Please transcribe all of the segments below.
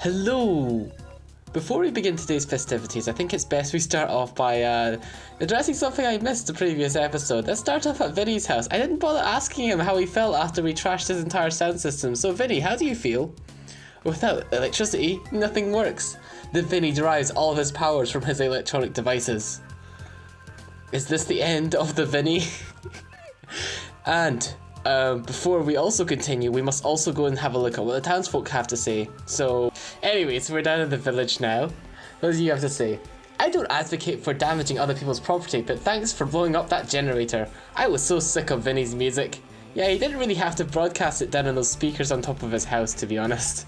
Hello! Before we begin today's festivities, I think it's best we start off by addressing something I missed the previous episode. Let's start off at Vinny's house. I didn't bother asking him how he felt after we trashed his entire sound system. So Vinny, how do you feel? Without electricity, nothing works. The Vinny derives all of his powers from his electronic devices. Is this the end of the Vinny? And before we also continue, we must also go and have a look at what the townsfolk have to say. So, anyways, we're down in the village now. What do you have to say? I don't advocate for damaging other people's property, but thanks for blowing up that generator. I was so sick of Vinny's music. Yeah, he didn't really have to broadcast it down on those speakers on top of his house, to be honest.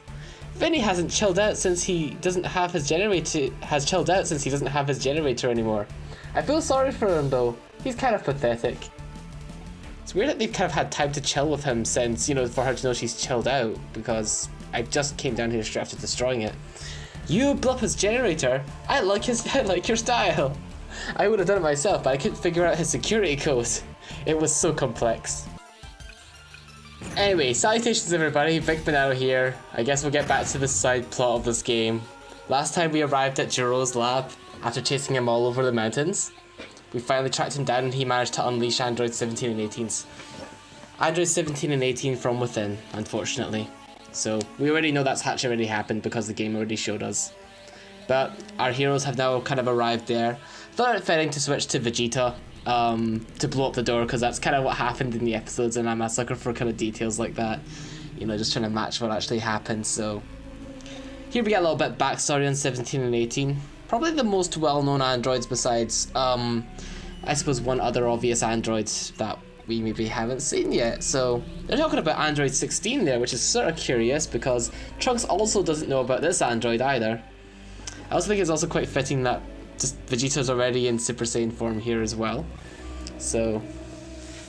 Vinny hasn't chilled out since he doesn't have his generator. Anymore. I feel sorry for him though. He's kind of pathetic. It's weird that they've kind of had time to chill with him since, for her to know she's chilled out, because I just came down here straight after destroying it. You blew up his generator? I like your style. I would have done it myself, but I couldn't figure out his security code. It was so complex. Anyway, salutations everybody, Big Banana here. I guess we'll get back to the side plot of this game. Last time we arrived at Jiro's lab, after chasing him all over the mountains. We finally tracked him down and he managed to unleash Android 17 and 18's. Android 17 and 18 from within, unfortunately. So, we already know that's actually already happened because the game already showed us. But, our heroes have now kind of arrived there. Thought it fitting to switch to Vegeta, to blow up the door, because that's kind of what happened in the episodes, and I'm a sucker for kind of details like that. Just trying to match what actually happened, so... Here we get a little bit backstory on 17 and 18. Probably the most well-known androids besides, I suppose one other obvious android that we maybe haven't seen yet. So, they're talking about Android 16 there, which is sort of curious because Trunks also doesn't know about this android either. I also think it's also quite fitting that just Vegeta's already in Super Saiyan form here as well. So,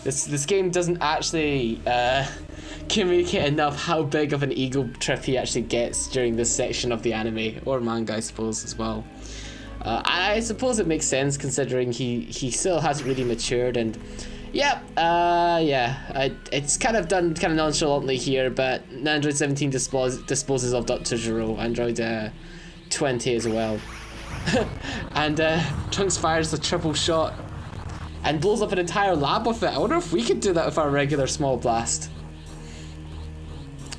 this game doesn't actually communicate enough how big of an ego trip he actually gets during this section of the anime, or manga I suppose as well. I suppose it makes sense considering he still hasn't really matured, and it's kind of done kind of nonchalantly here, but Android 17 disposes of Dr. Gero, Android 20 as well. And Trunks fires the triple shot and blows up an entire lab with it. I wonder if we could do that with our regular small blast.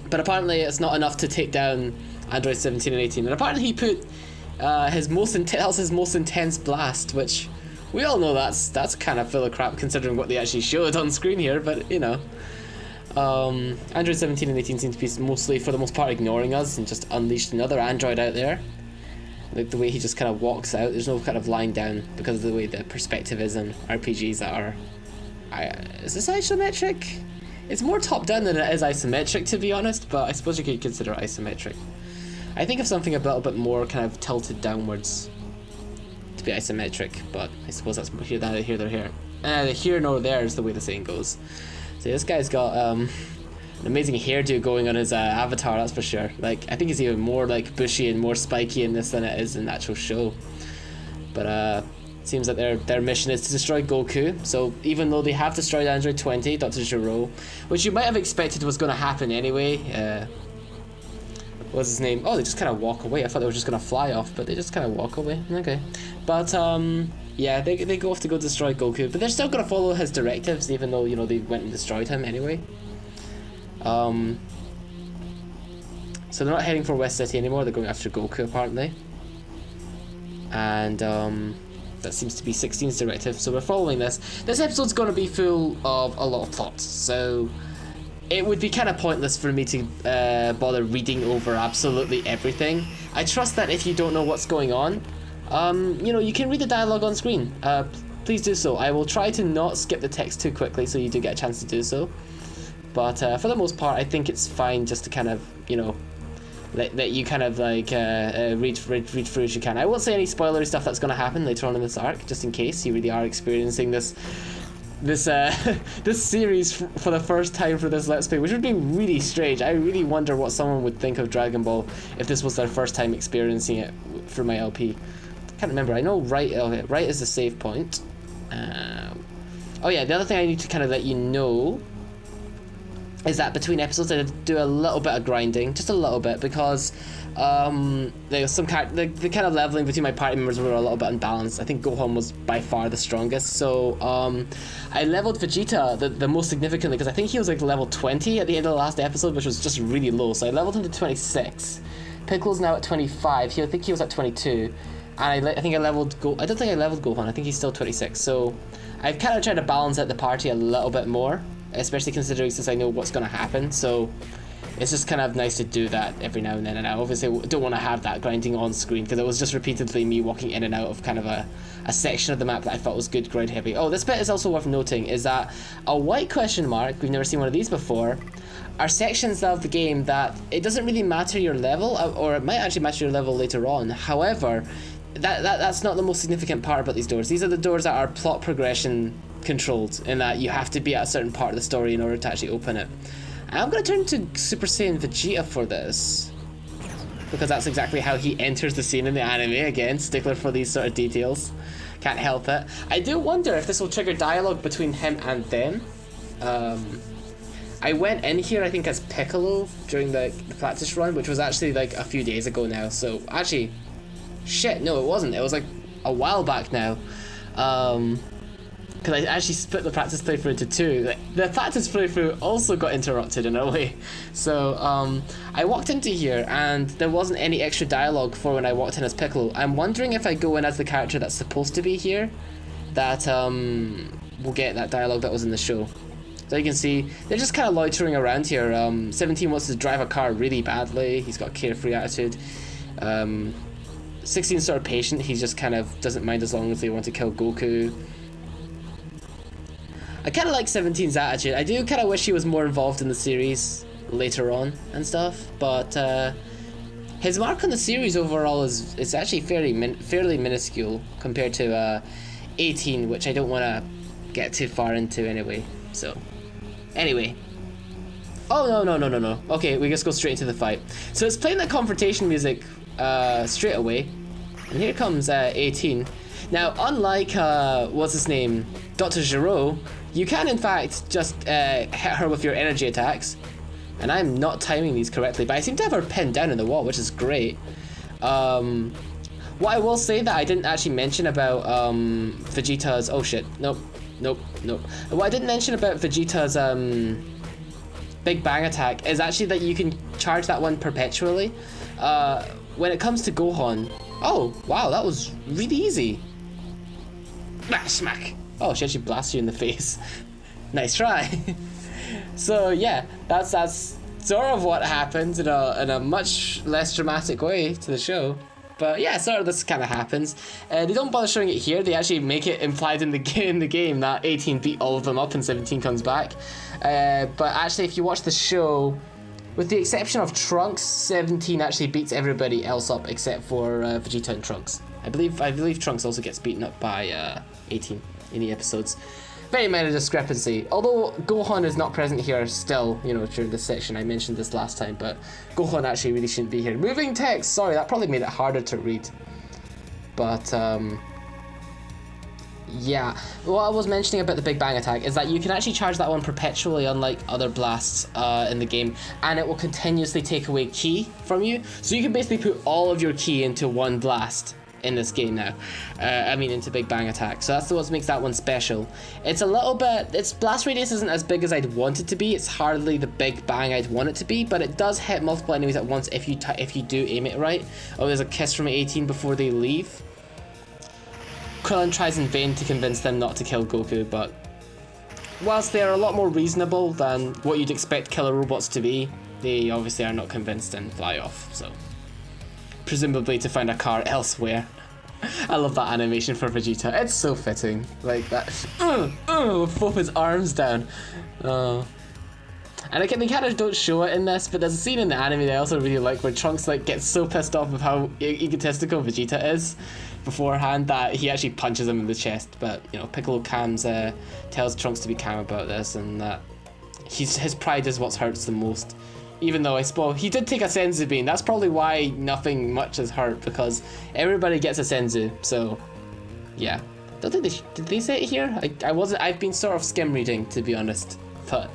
But apparently it's not enough to take down Android 17 and 18. And apparently he put his most intense blast, which we all know that's kind of full of crap considering what they actually showed on screen here, but Android 17 and 18 seem to be mostly, for the most part, ignoring us and just unleashed another android out there. Like the way he just kind of walks out, there's no kind of lying down because of the way the perspective is in RPGs that are... is this isometric? It's more top-down than it is isometric, to be honest, but I suppose you could consider it isometric. I think of something a little bit more kind of tilted downwards to be isometric, but I suppose that's neither here nor here. Here nor there is the way the saying goes. So this guy's got an amazing hairdo going on his avatar, that's for sure. Like, I think it's even more like bushy and more spiky in this than it is in the actual show. But seems like their mission is to destroy Goku. So even though they have destroyed Android 20, Dr. Gero, which you might have expected was going to happen anyway. What's his name? Oh, they just kind of walk away. I thought they were just going to fly off, but they just kind of walk away. Okay. But yeah, they go off to go destroy Goku, but they're still going to follow his directives, even though they went and destroyed him anyway. So they're not heading for West City anymore. They're going after Goku apparently, and that seems to be 16's directive, so we're following this. This episode's going to be full of a lot of plots, so it would be kind of pointless for me to bother reading over absolutely everything. I trust that if you don't know what's going on, you can read the dialogue on screen. Please do so. I will try to not skip the text too quickly so you do get a chance to do so. But for the most part, I think it's fine just to kind of, let you kind of like read through as you can. I won't say any spoilery stuff that's going to happen later on in this arc, just in case you really are experiencing this series for the first time for this Let's Play, which would be really strange. I really wonder what someone would think of Dragon Ball if this was their first time experiencing it through my LP. Can't remember. I know right is the save point. Oh yeah, the other thing I need to kind of let you know is that between episodes I do a little bit of grinding, just a little bit, because there's some the kind of leveling between my party members were a little bit unbalanced. I think Gohan was by far the strongest, so I leveled Vegeta the most significantly, because I think he was like level 20 at the end of the last episode, which was just really low, so I leveled him to 26. Piccolo's now at 25, I think he was at 22, and I think I leveled I don't think I leveled Gohan, I think he's still 26, so I've kind of tried to balance out the party a little bit more, especially considering since I know what's going to happen, so it's just kind of nice to do that every now and then. And I obviously don't want to have that grinding on screen, because it was just repeatedly me walking in and out of kind of a section of the map that I thought was good grind heavy. Oh, this bit is also worth noting, is that a white question mark, we've never seen one of these before, are sections of the game that it doesn't really matter your level, or it might actually matter your level later on. However, that's not the most significant part about these doors. These are the doors that are plot progression controlled, in that you have to be at a certain part of the story in order to actually open it. I'm going to turn to Super Saiyan Vegeta for this, because that's exactly how he enters the scene in the anime. Again, stickler for these sort of details. Can't help it. I do wonder if this will trigger dialogue between him and them. I went in here, I think, as Piccolo during the practice run, which was actually like a few days ago now. So, actually, shit, no, it wasn't. It was like a while back now. Because I actually split the practice playthrough into two. The practice playthrough also got interrupted in a way. So I walked into here and there wasn't any extra dialogue for when I walked in as Piccolo. I'm wondering if I go in as the character that's supposed to be here, that we'll get that dialogue that was in the show. So you can see, they're just kind of loitering around here. 17 wants to drive a car really badly. He's got a carefree attitude. 16's sort of patient. He just kind of doesn't mind as long as they want to kill Goku. I kind of like 17's attitude. I do kind of wish he was more involved in the series later on and stuff, but his mark on the series overall is actually fairly minuscule compared to 18, which I don't want to get too far into anyway. So, anyway. Oh, no. Okay, we just go straight into the fight. So it's playing the confrontation music straight away, and here comes 18. Now, unlike, what's his name, Dr. Giro, you can in fact just hit her with your energy attacks, and I'm not timing these correctly, but I seem to have her pinned down in the wall, which is great. What I will say that I didn't actually mention about Vegeta's... Oh shit, nope. What I didn't mention about Vegeta's Big Bang attack is actually that you can charge that one perpetually. When it comes to Gohan... Oh, wow, that was really easy. Smack! Oh, she actually blasts you in the face. Nice try. So yeah, that's sort of what happens in a much less dramatic way to the show. But yeah, sort of this kind of happens. They don't bother showing it here. They actually make it implied in the game that 18 beat all of them up and 17 comes back. But actually, if you watch the show, with the exception of Trunks, 17 actually beats everybody else up except for Vegeta and Trunks. I believe Trunks also gets beaten up by 18 in the episodes. Very minor discrepancy. Although Gohan is not present here still, you know, during this section. I mentioned this last time, but Gohan actually really shouldn't be here. Moving text, sorry, that probably made it harder to read. But, yeah. What I was mentioning about the Big Bang attack is that you can actually charge that one perpetually, unlike other blasts in the game, and it will continuously take away ki from you. So you can basically put all of your ki into one blast in this game now. Into Big Bang attack. So that's what makes that one special. It's a little bit, its blast radius isn't as big as I'd want it to be. It's hardly the Big Bang I'd want it to be, but it does hit multiple enemies at once if you do aim it right. Oh, there's a kiss from 18 before they leave. Krillin tries in vain to convince them not to kill Goku, but whilst they are a lot more reasonable than what you'd expect killer robots to be, they obviously are not convinced and fly off, so presumably to find a car elsewhere. I love that animation for Vegeta. It's so fitting. Like that. With both his arms down. And again, they kind of don't show it in this, but there's a scene in the anime that I also really like where Trunks like gets so pissed off with how egotistical Vegeta is beforehand that he actually punches him in the chest. But you know, Piccolo tells Trunks to be calm about this, and that his pride is what hurts the most. Even though I suppose he did take a Senzu bean, that's probably why nothing much is hurt, because everybody gets a Senzu. So, yeah. Don't think did they say it here? I've been sort of skim reading, to be honest. But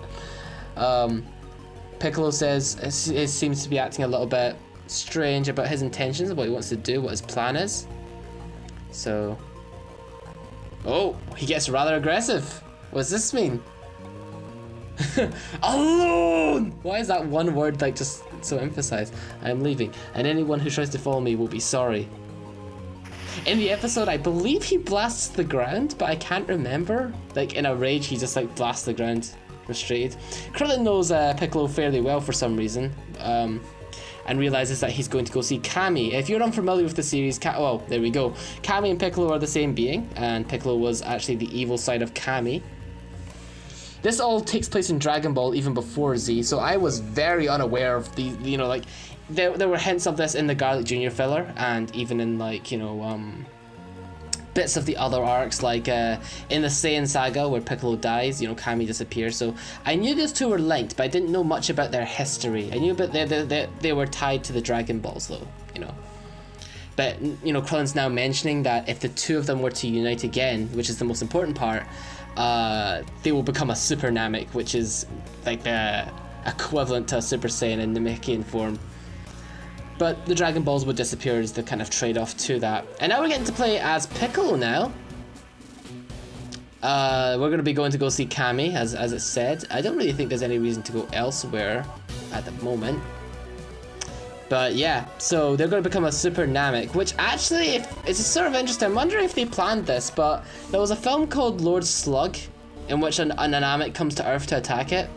Piccolo says it seems to be acting a little bit strange about his intentions, what he wants to do, what his plan is. So, oh, he gets rather aggressive. What does this mean? Alone! Why is that one word like just so emphasized? I am leaving, and anyone who tries to follow me will be sorry. In the episode, I believe he blasts the ground, but I can't remember. Like in a rage, he just like blasts the ground, frustrated. Krillin knows Piccolo fairly well for some reason, and realizes that he's going to go see Kami. If you're unfamiliar with the series, well, there we go. Kami and Piccolo are the same being, and Piccolo was actually the evil side of Kami. This all takes place in Dragon Ball even before Z, so I was very unaware of the, you know, like, there were hints of this in the Garlic Jr. filler, and even in, like, you know, bits of the other arcs, like in the Saiyan saga where Piccolo dies, you know, Kami disappears. So I knew those two were linked, but I didn't know much about their history. I knew about they were tied to the Dragon Balls, though, you know. But, you know, Krillin's now mentioning that if the two of them were to unite again, which is the most important part, they will become a Super Namek, which is like the equivalent to a Super Saiyan in Namekian form. But the Dragon Balls would disappear as the kind of trade-off to that. And now we're getting to play as Piccolo now. We're going to be going to go see Kami, as it said. I don't really think there's any reason to go elsewhere at the moment. But yeah, so they're going to become a Super Namek, which actually, it's sort of interesting. I'm wondering if they planned this, but there was a film called Lord Slug, in which a Namek comes to Earth to attack it.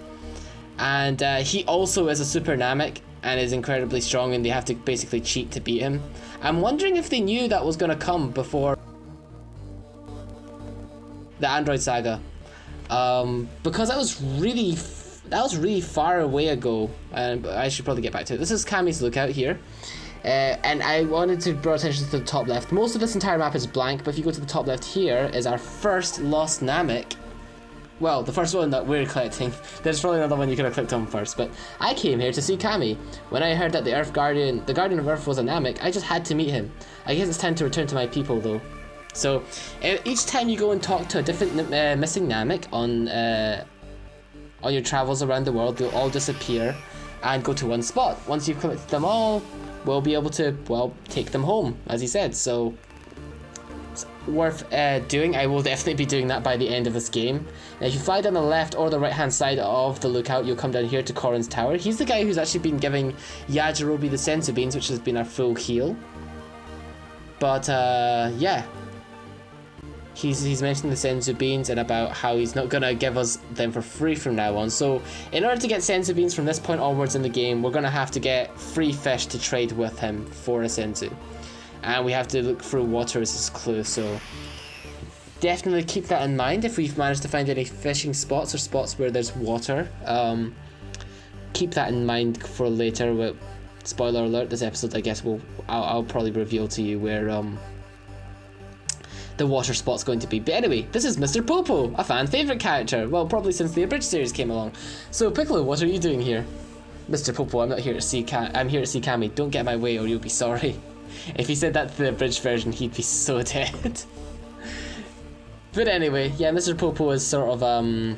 And he also is a Super Namek, and is incredibly strong, and they have to basically cheat to beat him. I'm wondering if they knew that was going to come before the Android Saga, because that was really far away ago, and I should probably get back to it. This is Kami's lookout here, and I wanted to draw attention to the top left. Most of this entire map is blank, but if you go to the top left here is our first lost Namek. Well, the first one that we're collecting. There's probably another one you could have clicked on first, but I came here to see Kami. When I heard that the Guardian of Earth was a Namek, I just had to meet him. I guess it's time to return to my people, though. So, each time you go and talk to a different missing Namek on your travels around the world, they'll all disappear and go to one spot. Once you've collected them all, we'll be able to, well, take them home, as he said. So, it's worth doing. I will definitely be doing that by the end of this game. Now, if you fly down the left or the right hand side of the lookout, you'll come down here to Korin's tower. He's the guy who's actually been giving Yajirobe the senzu beans, which has been our full heal. But yeah, he's mentioned the senzu beans and about how he's not gonna give us them for free from now on. So in order to get senzu beans from this point onwards in the game, we're gonna have to get free fish to trade with him for a senzu, and we have to look through water as his clue. So definitely keep that in mind if we've managed to find any fishing spots or spots where there's water. Keep that in mind for later. Well, spoiler alert, this episode, I guess I'll probably reveal to you where the water spot's going to be. But anyway, this is Mr. Popo, a fan favourite character. Well, probably since the Abridged series came along. So Piccolo, what are you doing here? Mr. Popo, I'm not here to see I'm here to see Kami. Don't get in my way or you'll be sorry. If he said that to the Abridged version, he'd be so dead. But anyway, yeah, Mr. Popo is sort of,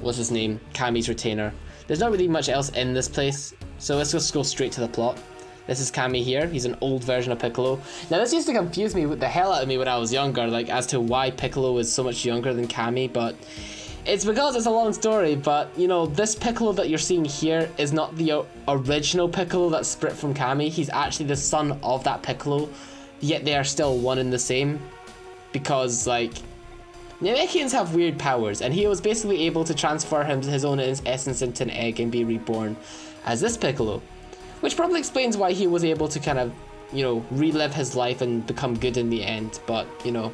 what's his name? Kami's retainer. There's not really much else in this place, so let's just go straight to the plot. This is Kami here. He's an old version of Piccolo. Now, this used to confuse me with the hell out of me when I was younger, like, as to why Piccolo is so much younger than Kami, but it's because it's a long story. But, you know, this Piccolo that you're seeing here is not the original Piccolo that's split from Kami. He's actually the son of that Piccolo, yet they are still one and the same, because, like, Namekians have weird powers, and he was basically able to transfer his own essence into an egg and be reborn as this Piccolo. Which probably explains why he was able to kind of, you know, relive his life and become good in the end. But, you know,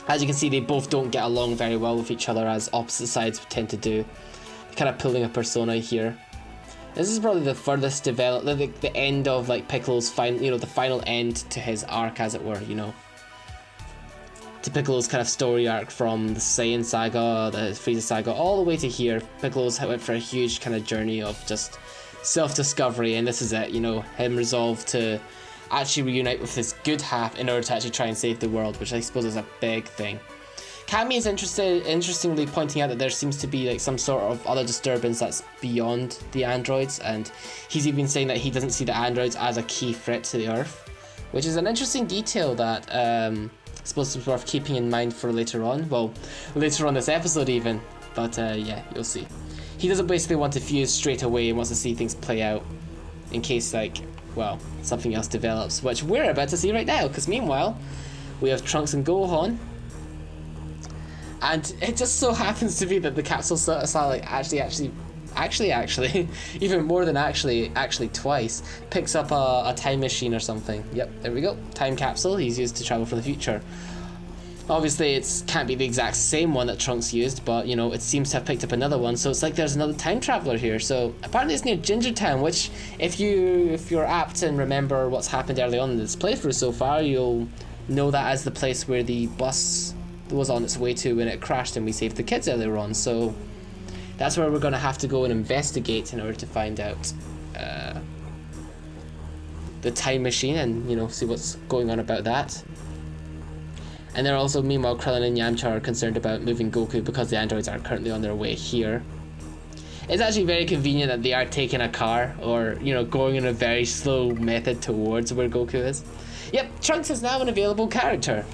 as you can see, they both don't get along very well with each other, as opposite sides tend to do. Kind of pulling a persona here. This is probably the furthest developed, the end of, like, Piccolo's the final end to his arc, as it were, you know. To Piccolo's kind of story arc from the Saiyan saga, the Frieza saga, all the way to here. Piccolo's went for a huge kind of journey of just self-discovery, and this is it, you know, him resolved to actually reunite with his good half in order to actually try and save the world, which I suppose is a big thing. Cammy is interestingly pointing out that there seems to be like some sort of other disturbance that's beyond the androids, and he's even saying that he doesn't see the androids as a key threat to the Earth, which is an interesting detail that supposed to be worth keeping in mind for later on. Well, later on this episode even, but yeah, you'll see. He doesn't basically want to fuse straight away and wants to see things play out in case, like, well, something else develops, which we're about to see right now, because meanwhile, we have Trunks and Gohan. And it just so happens to be that the capsule satellite actually, even more than actually twice, picks up a time machine or something. Yep, there we go. Time capsule he's used to travel for the future. Obviously, it can't be the exact same one that Trunks used, but, you know, it seems to have picked up another one, so it's like there's another time traveler here. So apparently it's near Ginger Town, which, if you're apt and remember what's happened early on in this playthrough so far, you'll know that as the place where the bus was on its way to when it crashed and we saved the kids earlier on. So that's where we're going to have to go and investigate in order to find out the time machine and, you know, see what's going on about that. And they're also, meanwhile, Krillin and Yamcha are concerned about moving Goku because the androids are currently on their way here. It's actually very convenient that they are taking a car, or, you know, going in a very slow method towards where Goku is. Yep, Trunks is now an available character.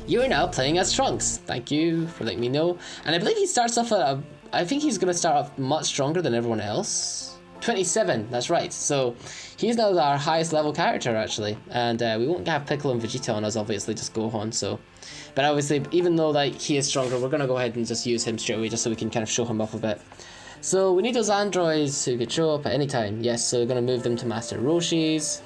You are now playing as Trunks. Thank you for letting me know. And I believe he starts off at I think he's going to start off much stronger than everyone else. 27, that's right. So he's now our highest level character, actually. And we won't have Piccolo and Vegeta on us, obviously, just Gohan. So, but obviously, even though like he is stronger, we're going to go ahead and just use him straight away, just so we can kind of show him off a bit. So we need those androids who could show up at any time. Yes, so we're going to move them to Master Roshi's,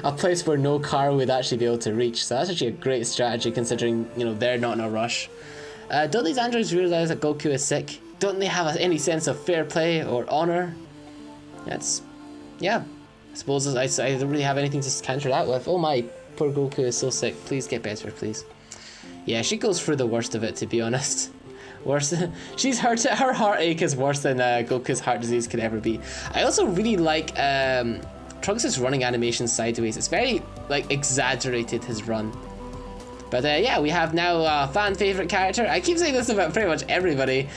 a place where no car would actually be able to reach. So that's actually a great strategy, considering, you know, they're not in a rush. Don't these androids realize that Goku is sick? Don't they have any sense of fair play or honor? That's, yeah, I suppose I don't really have anything to counter that with. Oh my, poor Goku is so sick. Please get better, please. Yeah, she goes through the worst of it, to be honest. Worse. She's hurt. Her heartache is worse than Goku's heart disease could ever be. I also really like Trunks' running animation sideways. It's very, like, exaggerated, his run. But yeah, we have now a fan favorite character. I keep saying this about pretty much everybody.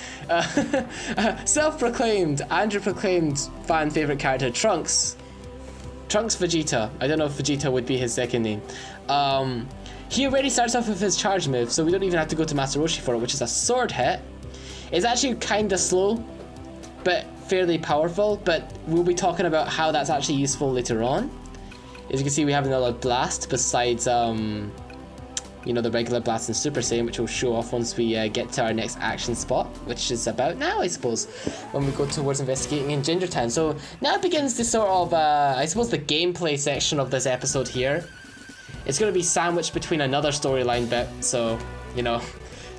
Self-proclaimed, Andrew-proclaimed fan favorite character, Trunks. Trunks Vegeta. I don't know if Vegeta would be his second name. He already starts off with his charge move, so we don't even have to go to Master Roshi for it, which is a sword hit. It's actually kind of slow, but fairly powerful, but we'll be talking about how that's actually useful later on. As you can see, we have another blast besides, you know, the regular blast and Super Saiyan, which we'll show off once we get to our next action spot, which is about now, I suppose, when we go towards investigating in Ginger Town. So now begins the sort of, I suppose, the gameplay section of this episode here. It's going to be sandwiched between another storyline bit, so, you know,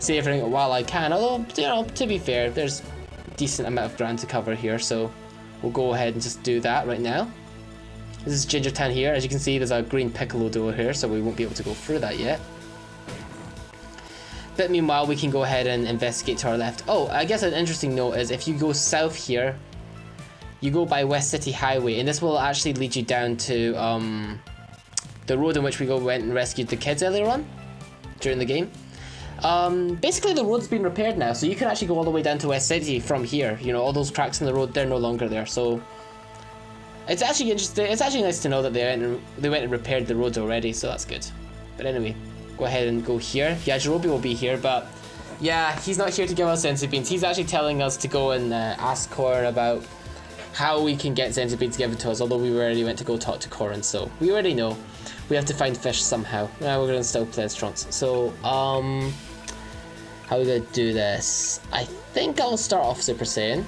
savouring it while I can. Although, you know, to be fair, there's a decent amount of ground to cover here, so we'll go ahead and just do that right now. This is Ginger Town here. As you can see, there's a green Piccolo door here, so we won't be able to go through that yet. But meanwhile, we can go ahead and investigate to our left. Oh, I guess an interesting note is if you go south here, you go by West City Highway, and this will actually lead you down to the road in which we went and rescued the kids earlier on during the game. Basically, the road's been repaired now, so you can actually go all the way down to West City from here. You know, all those cracks in the road, they're no longer there. So it's actually interesting. It's actually nice to know that they went and repaired the roads already, so that's good. But anyway, go ahead and go here. Yeah, Jirobi will be here, but yeah, he's not here to give us Senzu Beans. He's actually telling us to go and ask Korin about how we can get Senzu Beans given to us, although we already went to go talk to Korin, so we already know. We have to find fish somehow. Now we're going to still play as Trunks. So, how are we going to do this? I think I'll start off Super Saiyan.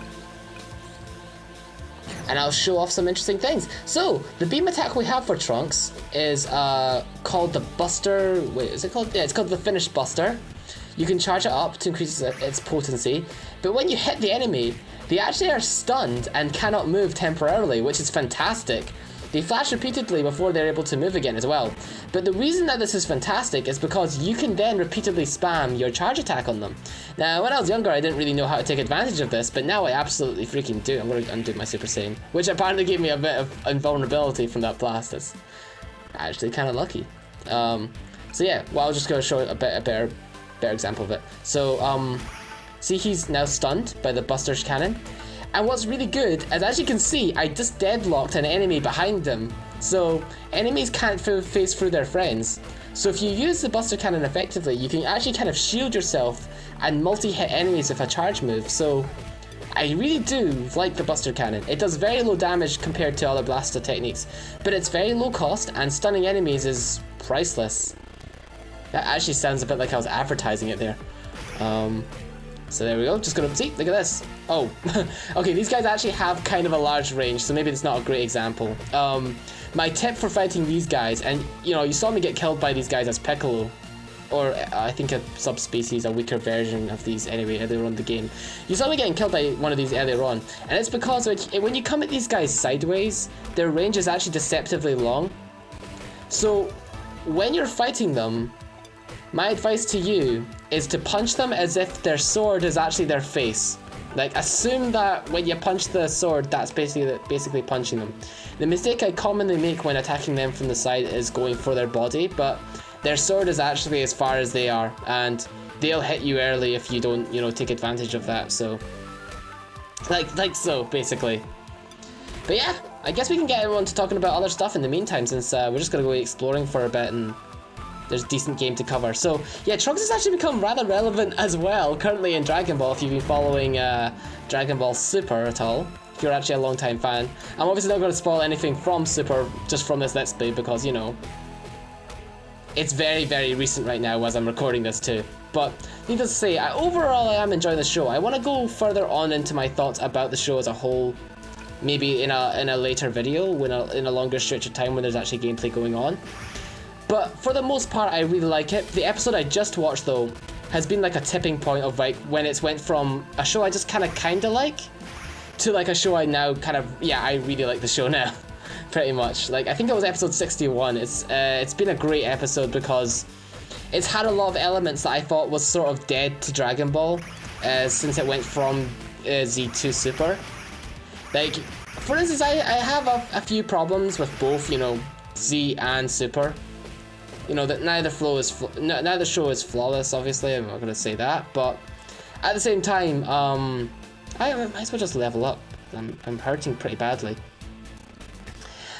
And I'll show off some interesting things. So, the beam attack we have for Trunks is called the Buster. Wait, is it called? Yeah, it's called the Finish Buster. You can charge it up to increase its potency. But when you hit the enemy, they actually are stunned and cannot move temporarily, which is fantastic. They flash repeatedly before they're able to move again as well. But the reason that this is fantastic is because you can then repeatedly spam your charge attack on them. Now, when I was younger, I didn't really know how to take advantage of this, but now I absolutely freaking do. I'm going to undo my Super Saiyan, which apparently gave me a bit of invulnerability from that blast. That's actually kind of lucky. So yeah, well, I'll just go show a better better example of it. So, see, he's now stunned by the Buster's cannon. And what's really good is, as you can see, I just deadlocked an enemy behind him. So, enemies can't phase through their friends. So if you use the Buster Cannon effectively, you can actually kind of shield yourself and multi-hit enemies with a charge move. So, I really do like the Buster Cannon. It does very low damage compared to other blaster techniques, but it's very low cost, and stunning enemies is priceless. That actually sounds a bit like I was advertising it there. So there we go, just gonna see, look at this. Oh, okay, these guys actually have kind of a large range, so maybe it's not a great example. My tip for fighting these guys, and you know, you saw me get killed by these guys as Piccolo, or I think a subspecies, a weaker version of these anyway, earlier on in the game. You saw me getting killed by one of these earlier on, and it's because when you come at these guys sideways, their range is actually deceptively long. So, when you're fighting them, my advice to you is to punch them as if their sword is actually their face. Like, assume that when you punch the sword, that's basically punching them. The mistake I commonly make when attacking them from the side is going for their body, but their sword is actually as far as they are, and they'll hit you early if you don't, you know, take advantage of that. So, like so, basically. But yeah, I guess we can get everyone to talking about other stuff in the meantime, since we're just gonna go exploring for a bit and there's a decent game to cover. So yeah, Trunks has actually become rather relevant as well currently in Dragon Ball, if you've been following Dragon Ball Super at all, if you're actually a long time fan. I'm obviously not going to spoil anything from Super just from this Let's Play, because, you know, it's very, very recent right now as I'm recording this too. But needless to say, overall I am enjoying the show. I want to go further on into my thoughts about the show as a whole, maybe in a later video, in a longer stretch of time when there's actually gameplay going on. But for the most part, I really like it. The episode I just watched, though, has been like a tipping point of like when it's went from a show I just kind of like to like a show I now kind of, yeah, I really like the show now, pretty much. Like, I think it was episode 61. It's been a great episode because it's had a lot of elements that I thought was sort of dead to Dragon Ball since it went from Z to Super. Like, for instance, I have a few problems with both, you know, Z and Super. You know, that neither show is flawless, obviously, I'm not going to say that, but at the same time, I might as well just level up. I'm hurting pretty badly.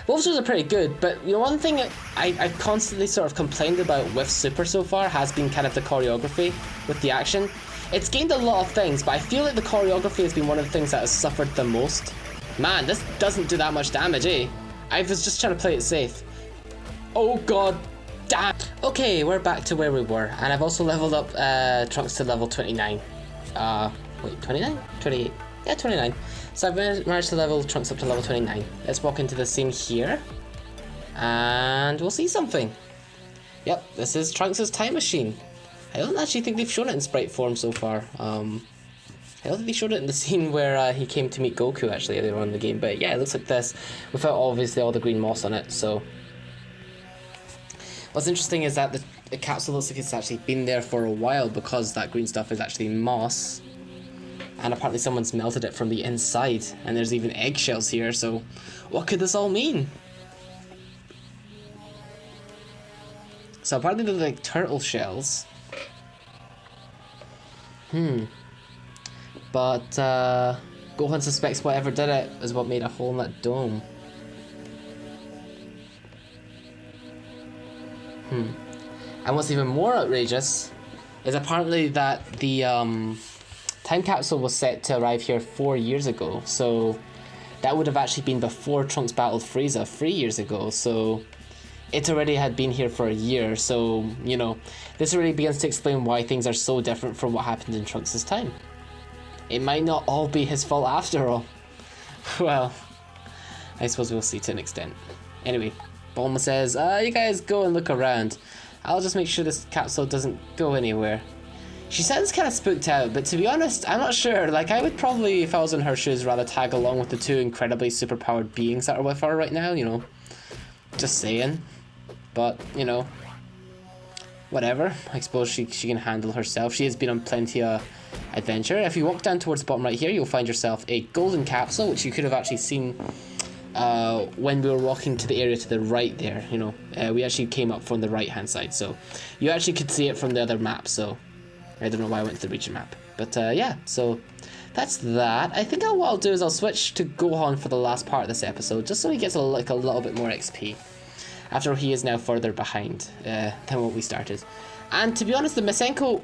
Both shows are pretty good, but you know, one thing I've constantly sort of complained about with Super so far has been kind of the choreography with the action. It's gained a lot of things, but I feel like the choreography has been one of the things that has suffered the most. Man, this doesn't do that much damage, eh? I was just trying to play it safe. Oh god. Damn. Okay, we're back to where we were, and I've also leveled up Trunks to level 29. Wait, 29? 28. Yeah, 29. So I've managed to level Trunks up to level 29. Let's walk into the scene here, and we'll see something. Yep, this is Trunks' time machine. I don't actually think they've shown it in sprite form so far. I don't think they showed it in the scene where he came to meet Goku actually earlier on in the game, but yeah, it looks like this, without obviously all the green moss on it, so... What's interesting is that the capsule looks like it's actually been there for a while, because that green stuff is actually moss. And apparently someone's melted it from the inside, and there's even eggshells here, so what could this all mean? So apparently they're like turtle shells. But Gohan suspects whatever did it is what made a hole in that dome. And what's even more outrageous is apparently that the time capsule was set to arrive here 4 years ago, so that would have actually been before Trunks battled Frieza 3 years ago, so it already had been here for a year, so, you know, this already begins to explain why things are so different from what happened in Trunks' time. It might not all be his fault after all. Well, I suppose we'll see to an extent. Anyway, Bulma says, you guys go and look around. I'll just make sure this capsule doesn't go anywhere. She sounds kind of spooked out, but to be honest, I'm not sure. Like, I would probably, if I was in her shoes, rather tag along with the two incredibly superpowered beings that are with her right now, you know. Just saying. But, you know, whatever. I suppose she can handle herself. She has been on plenty of adventure. If you walk down towards the bottom right here, you'll find yourself a golden capsule, which you could have actually seen when we were walking to the area to the right there, you know. We actually came up from the right hand side, so you actually could see it from the other map, so I don't know why I went to the region map. But yeah, so that's that. I think what I'll do is I'll switch to Gohan for the last part of this episode, just so he gets a little bit more XP. After he is now further behind than what we started. And to be honest, the Masenko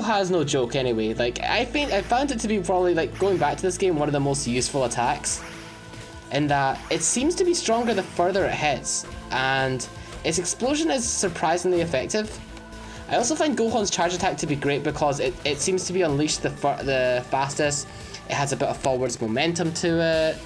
has no joke anyway. Like, I found it to be probably, like, going back to this game, one of the most useful attacks. In that it seems to be stronger the further it hits, and its explosion is surprisingly effective. I also find Gohan's charge attack to be great because it seems to be unleashed the fastest. It has a bit of forwards momentum to it.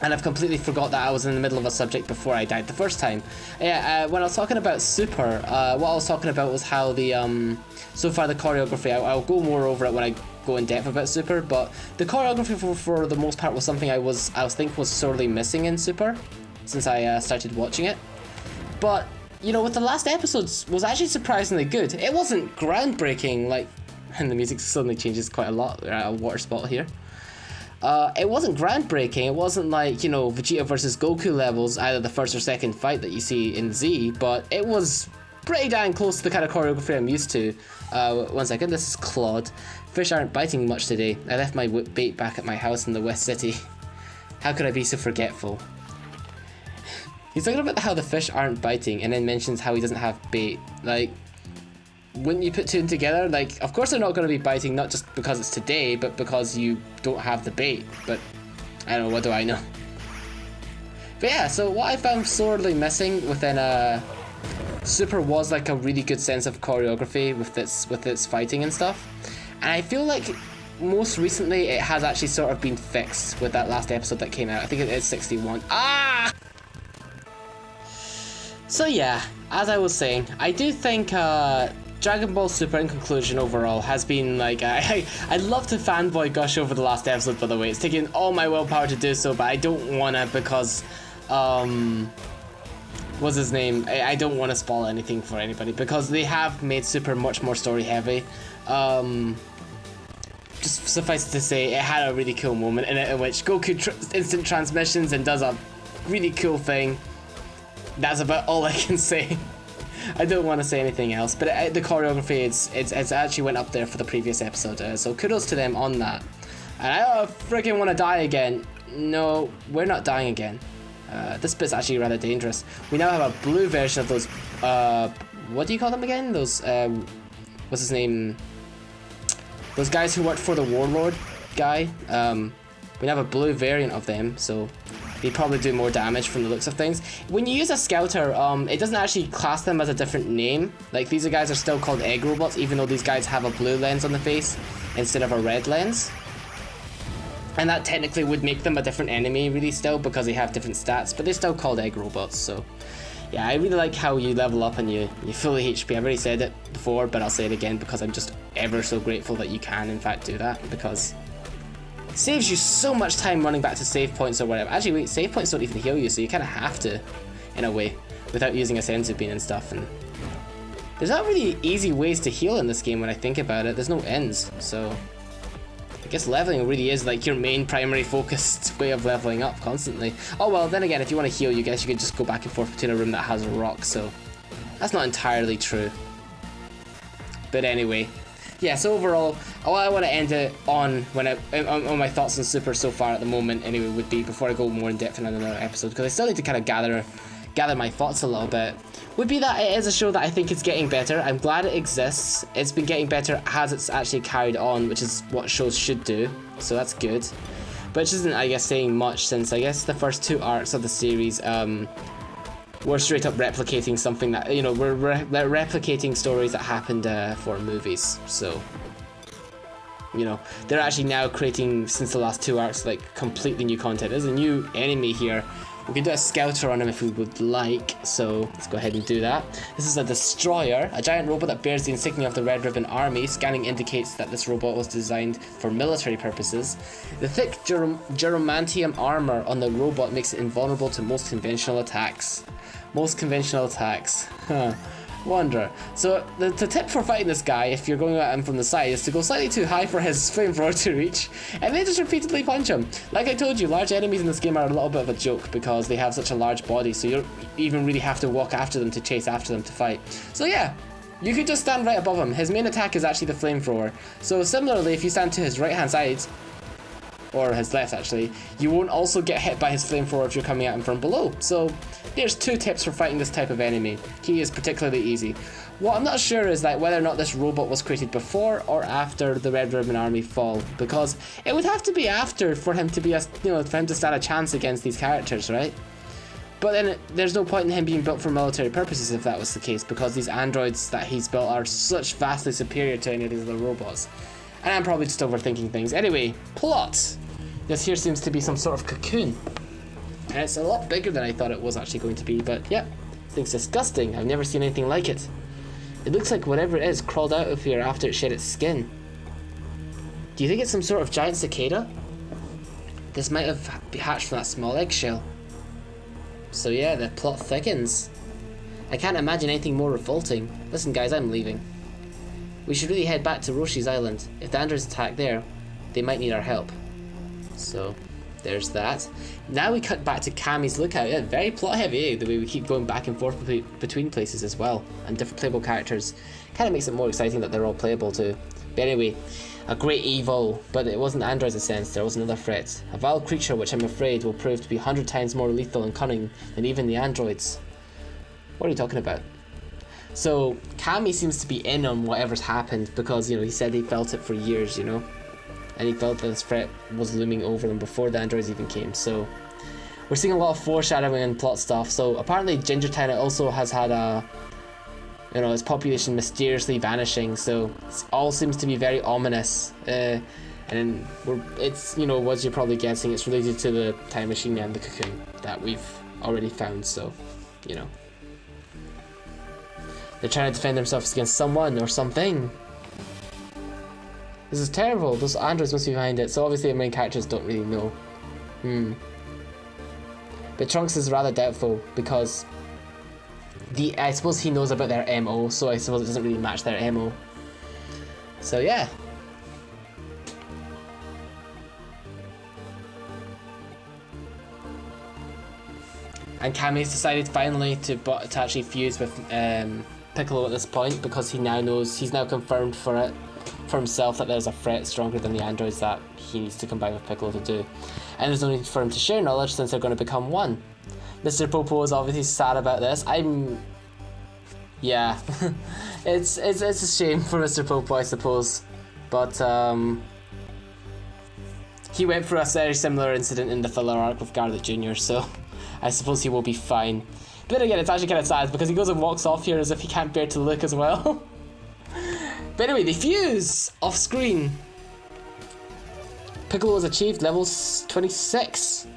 And I've completely forgot that I was in the middle of a subject before I died the first time. Yeah, when I was talking about Super, what I was talking about was how the, so far the choreography, I'll go more over it when I go in depth about Super, but the choreography for the most part was something I think was sorely missing in Super, since I started watching it. But, you know, with the last episodes, was actually surprisingly good. It wasn't groundbreaking, like, and the music suddenly changes quite a lot. We're at a water spot here. It wasn't groundbreaking. It wasn't like, you know, Vegeta versus Goku levels, either the first or second fight that you see in Z, but it was pretty damn close to the kind of choreography I'm used to. 1 second, this is Claude. Fish aren't biting much today. I left my bait back at my house in the West City. How could I be so forgetful? He's talking about how the fish aren't biting and then mentions how he doesn't have bait. Like, wouldn't you put two together? Like, of course they're not going to be biting, not just because it's today, but because you don't have the bait. But, I don't know, what do I know? But yeah, so what I found sorely missing within Super was like a really good sense of choreography with its fighting and stuff. And I feel like most recently it has actually sort of been fixed with that last episode that came out. I think it is 61. Ah! So yeah, as I was saying, I do think Dragon Ball Super in conclusion overall has been like, I'd love to fanboy gush over the last episode, by the way. It's taking all my willpower to do so, but I don't wanna because, what's his name? I don't want to spoil anything for anybody because they have made Super much more story heavy. Just suffice it to say, it had a really cool moment in it in which Goku instant transmissions and does a really cool thing. That's about all I can say. I don't want to say anything else, but the choreography, it's actually went up there for the previous episode, so kudos to them on that. And I don't freaking want to die again. No, we're not dying again. This bit's actually rather dangerous. We now have a blue version of those, what do you call them again? Those, what's his name? Those guys who worked for the Warlord guy. We have a blue variant of them, so they probably do more damage from the looks of things. When you use a Scouter, it doesn't actually class them as a different name. Like, these guys are still called egg robots, even though these guys have a blue lens on the face instead of a red lens. And that technically would make them a different enemy, really, still, because they have different stats, but they're still called egg robots, so... Yeah, I really like how you level up and you fully HP. I've already said it before, but I'll say it again because I'm just ever so grateful that you can, in fact, do that, because... it saves you so much time running back to save points or whatever. Actually, wait, save points don't even heal you, so you kind of have to, in a way, without using a senzu bean and stuff. And there's not really easy ways to heal in this game when I think about it. There's no ends, so I guess leveling really is like your main primary focused way of leveling up constantly. Oh well, then again, if you want to heal, you guess you could just go back and forth between a room that has a rock, so that's not entirely true. But anyway. Yeah, so overall, all I want to end it on on my thoughts on Super so far at the moment anyway would be, before I go more in depth in another episode, because I still need to kind of gather my thoughts a little bit, would be that it is a show that I think is getting better. I'm glad it exists. It's been getting better as it's actually carried on, which is what shows should do, so that's good. But it isn't, I guess, saying much, since I guess the first two arcs of the series, we're straight up replicating something that, you know, we're replicating stories that happened for movies, so, you know, they're actually now creating, since the last two arcs, like, completely new content. There's a new enemy here. We can do a Scouter on him if we would like, so let's go ahead and do that. This is a Destroyer, a giant robot that bears the insignia of the Red Ribbon Army. Scanning indicates that this robot was designed for military purposes. The thick geromantium armor on the robot makes it invulnerable to most conventional attacks. Most conventional attacks. Huh. Wonder. So the tip for fighting this guy, if you're going at him from the side, is to go slightly too high for his flamethrower to reach, and then just repeatedly punch him. Like I told you, large enemies in this game are a little bit of a joke because they have such a large body, so you don't even really have to walk after them to chase after them to fight. So yeah, You could just stand right above him. His main attack is actually the flamethrower. So similarly, if you stand to his right hand side, or his left actually, you won't also get hit by his flamethrower if you're coming at him from below. So there's 2 tips for fighting this type of enemy. He is particularly easy. What I'm not sure is that whether or not this robot was created before or after the Red Ribbon Army fall, because it would have to be after for him to be for him to stand a chance against these characters, right? But then there's no point in him being built for military purposes if that was the case, because these androids that he's built are such vastly superior to any of these other robots. And I'm probably just overthinking things. Anyway, plot. This here seems to be some sort of cocoon. And it's a lot bigger than I thought it was actually going to be, but yeah, this thing's disgusting. I've never seen anything like it. It looks like whatever it is crawled out of here after it shed its skin. Do you think it's some sort of giant cicada? This might have hatched from that small eggshell. So yeah, the plot thickens. I can't imagine anything more revolting. Listen guys, I'm leaving. We should really head back to Roshi's island. If the androids attack there, they might need our help. So, there's that. Now we cut back to Kami's lookout. Yeah, very plot heavy, the way we keep going back and forth between places as well. And different playable characters. Kind of makes it more exciting that they're all playable too. But anyway, a great evil, but it wasn't androids in a sense, there was another threat. A vile creature which I'm afraid will prove to be 100 times more lethal and cunning than even the androids. What are you talking about? So, Kami seems to be in on whatever's happened because, he said he felt it for years, and he felt that this threat was looming over them before the androids even came. So, we're seeing a lot of foreshadowing and plot stuff. So, apparently Gingertown also has had its population mysteriously vanishing, so it all seems to be very ominous. And it's, what you're probably guessing, it's related to the time machine and the cocoon that we've already found, so, They're trying to defend themselves against someone or something. This is terrible. Those androids must be behind it. So obviously the main characters don't really know. But Trunks is rather doubtful because I suppose he knows about their MO, so I suppose it doesn't really match their MO. So yeah. And Kami's decided finally to actually fuse with Piccolo at this point because he's now confirmed for himself that there's a threat stronger than the androids that he needs to combine with Piccolo to do. And there's no need for him to share knowledge since they're going to become one. Mr. Popo is obviously sad about this. Yeah. it's a shame for Mr. Popo, I suppose. But he went through a very similar incident in the filler arc with Garlic Jr., so I suppose he will be fine. But then again, it's actually kind of sad because he goes and walks off here as if he can't bear to look as well. But anyway, they fuse off screen. Piccolo has achieved level 26.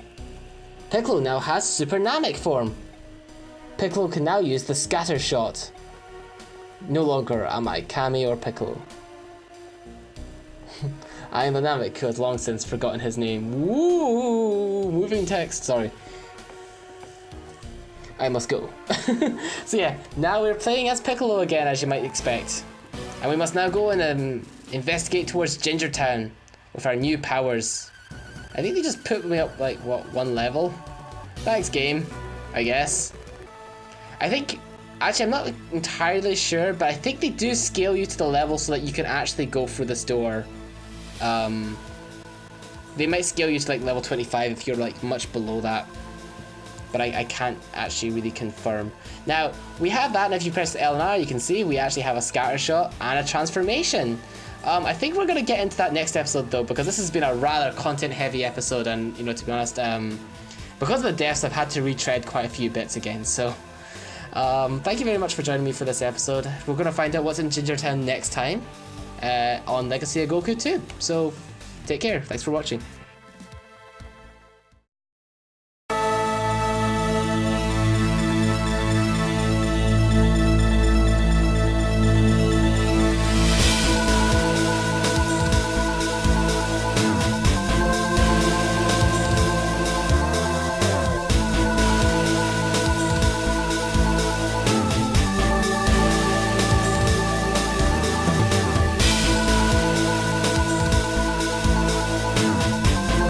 Piccolo now has Super Namek form. Piccolo can now use the scatter shot. No longer am I Kami or Piccolo. I am a Namek who has long since forgotten his name. Woo! Moving text, sorry. I must go. So yeah, now we're playing as Piccolo again, as you might expect. And we must now go and investigate towards Gingertown with our new powers. I think they just put me up, like, what, 1 level? Thanks, game, I guess. I think, actually, I'm not entirely sure, but I think they do scale you to the level so that you can actually go through this door. They might scale you to, like, level 25 if you're, like, much below that. But I can't actually really confirm. Now, we have that, and if you press L and R, you can see we actually have a scatter shot and a transformation. I think we're going to get into that next episode, though, because this has been a rather content-heavy episode, and, to be honest, because of the deaths, I've had to retread quite a few bits again, so thank you very much for joining me for this episode. We're going to find out what's in Gingertown next time on Legacy of Goku 2, so take care, thanks for watching.